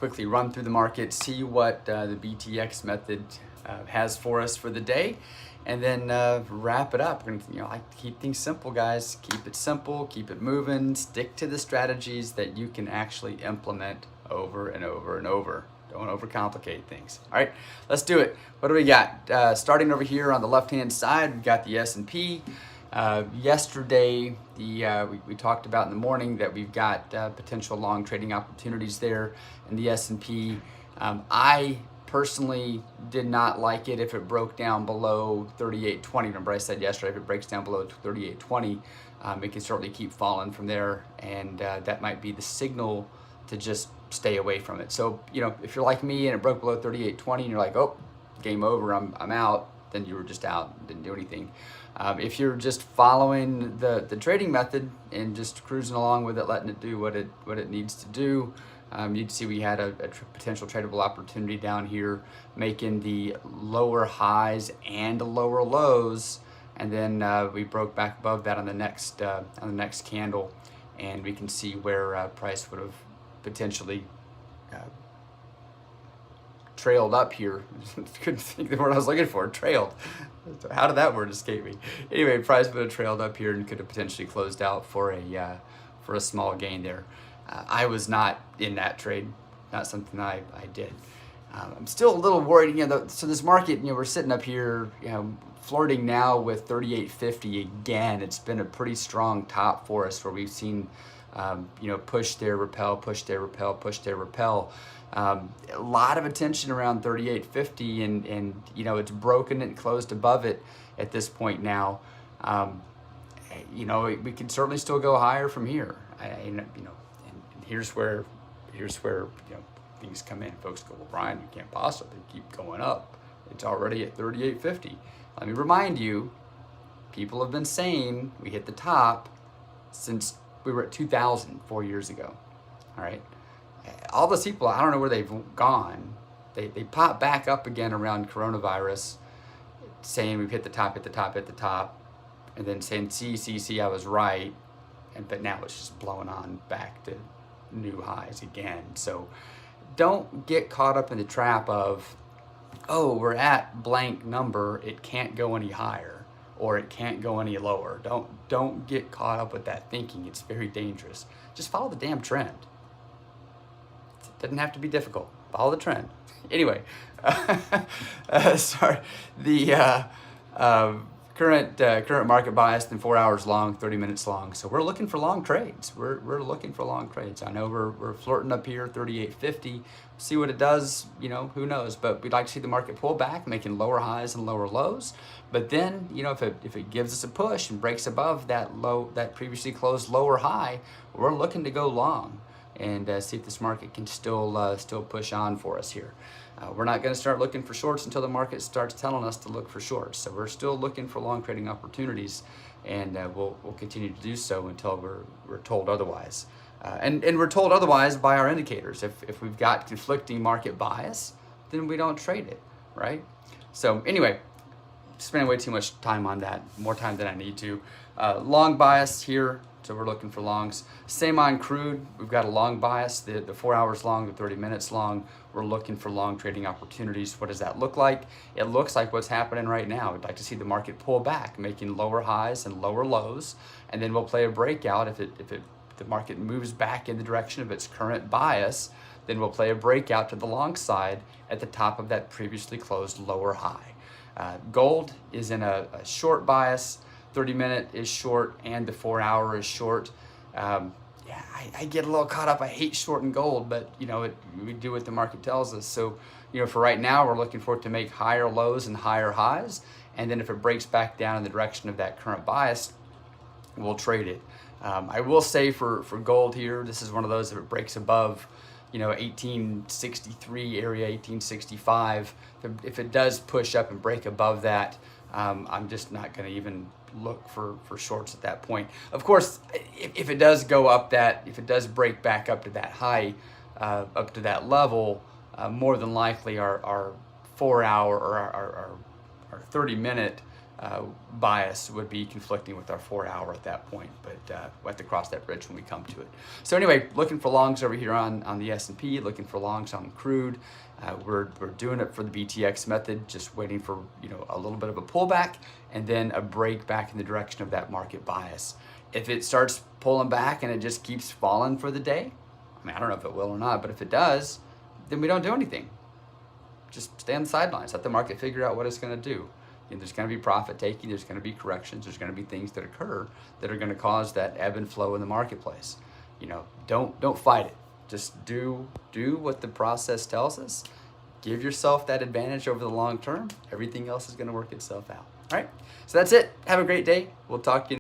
quickly run through the market, see what the BTX method has for us for the day, and then wrap it up. And I like to keep things simple, guys. Keep it simple, keep it moving, stick to the strategies that you can actually implement over and over and over. Don't overcomplicate things. All right, let's do it. What do we got? Starting over here on the left-hand side, we've got the S&P. Yesterday, we talked about in the morning that we've got potential long trading opportunities there in the S&P. I personally did not like it if it broke down below 38.20. Remember I said yesterday, if it breaks down below 38.20, it can certainly keep falling from there, and that might be the signal to just stay away from it. So, if you're like me and it broke below 38.20 and you're like, oh, game over, I'm out, then you were just out, didn't do anything. If you're just following the trading method and just cruising along with it, letting it do what it needs to do, you can see we had a potential tradable opportunity down here, making the lower highs and the lower lows, and then we broke back above that on the next candle, and we can see where price would have potentially trailed up here. Couldn't think of the word I was looking for. Trailed. How did that word escape me? Anyway, price would have trailed up here and could have potentially closed out for a small gain there. I was not in that trade. Not something I did. I'm still a little worried. So this market, we're sitting up here, flirting now with 38.50 again. It's been a pretty strong top for us where we've seen, push there, repel, push there, repel, push there, repel. A lot of attention around 38.50, and it's broken and closed above it at this point now. We can certainly still go higher from here. And here's where things come in. Folks go, well, Brian, you can't possibly keep going up. It's already at 38.50. Let me remind you, people have been saying we hit the top since we were at 2000 4 years ago. All right. All those people, I don't know where they've gone. They pop back up again around coronavirus, saying we've hit the top, hit the top, hit the top, and then saying, see, I was right. But now it's just blowing on back to new highs again. So don't get caught up in the trap of, oh, we're at blank number, it can't go any higher, or it can't go any lower. Don't get caught up with that thinking. It's very dangerous. Just follow the damn trend. It doesn't have to be difficult. Follow the trend. Anyway, sorry. The current market bias in 4 hours long, 30 minutes long. So we're looking for long trades. We're looking for long trades. I know we're flirting up here, 38.50. See what it does. Who knows? But we'd like to see the market pull back, making lower highs and lower lows. But then, if it gives us a push and breaks above that previously closed lower high, we're looking to go long and see if this market can still push on for us here. We're not going to start looking for shorts until the market starts telling us to look for shorts. So we're still looking for long trading opportunities, and we'll continue to do so until we're told otherwise. And we're told otherwise by our indicators. If we've got conflicting market bias, then we don't trade it, right? So anyway, spending way too much time on that, more time than I need to. Long bias here. So we're looking for longs. Same on crude. We've got a long bias, the 4 hours long, the 30 minutes long. We're looking for long trading opportunities. What does that look like? It looks like what's happening right now. We'd like to see the market pull back, making lower highs and lower lows, and then we'll play a breakout. If the market moves back in the direction of its current bias, then we'll play a breakout to the long side at the top of that previously closed lower high. Gold is in a short bias. 30-minute is short and the 4 hour is short. I get a little caught up. I hate short and gold, but we do what the market tells us. So for right now, we're looking for it to make higher lows and higher highs, and then if it breaks back down in the direction of that current bias, we'll trade it. I will say for gold here, this is one of those, if it breaks above 1863 area, 1865, if it does push up and break above that, I'm just not going to even look for shorts at that point. Of course, if it does go up if it does break back up to that high, up to that level, more than likely our 4 hour or our 30-minute bias would be conflicting with our 4-hour at that point, but we'll have to cross that bridge when we come to it. So anyway, looking for longs over here on the S&P, looking for longs on crude. We're doing it for the BTX method, just waiting for a little bit of a pullback and then a break back in the direction of that market bias. If it starts pulling back and it just keeps falling for the day, I mean, I don't know if it will or not, but if it does, then we don't do anything. Just stay on the sidelines, let the market figure out what it's going to do. There's going to be profit taking, there's going to be corrections, there's going to be things that occur that are going to cause that ebb and flow in the marketplace. Don't fight it. Just do what the process tells us. Give yourself that advantage over the long term. Everything else is going to work itself out. All right. So that's it. Have a great day. We'll talk to you.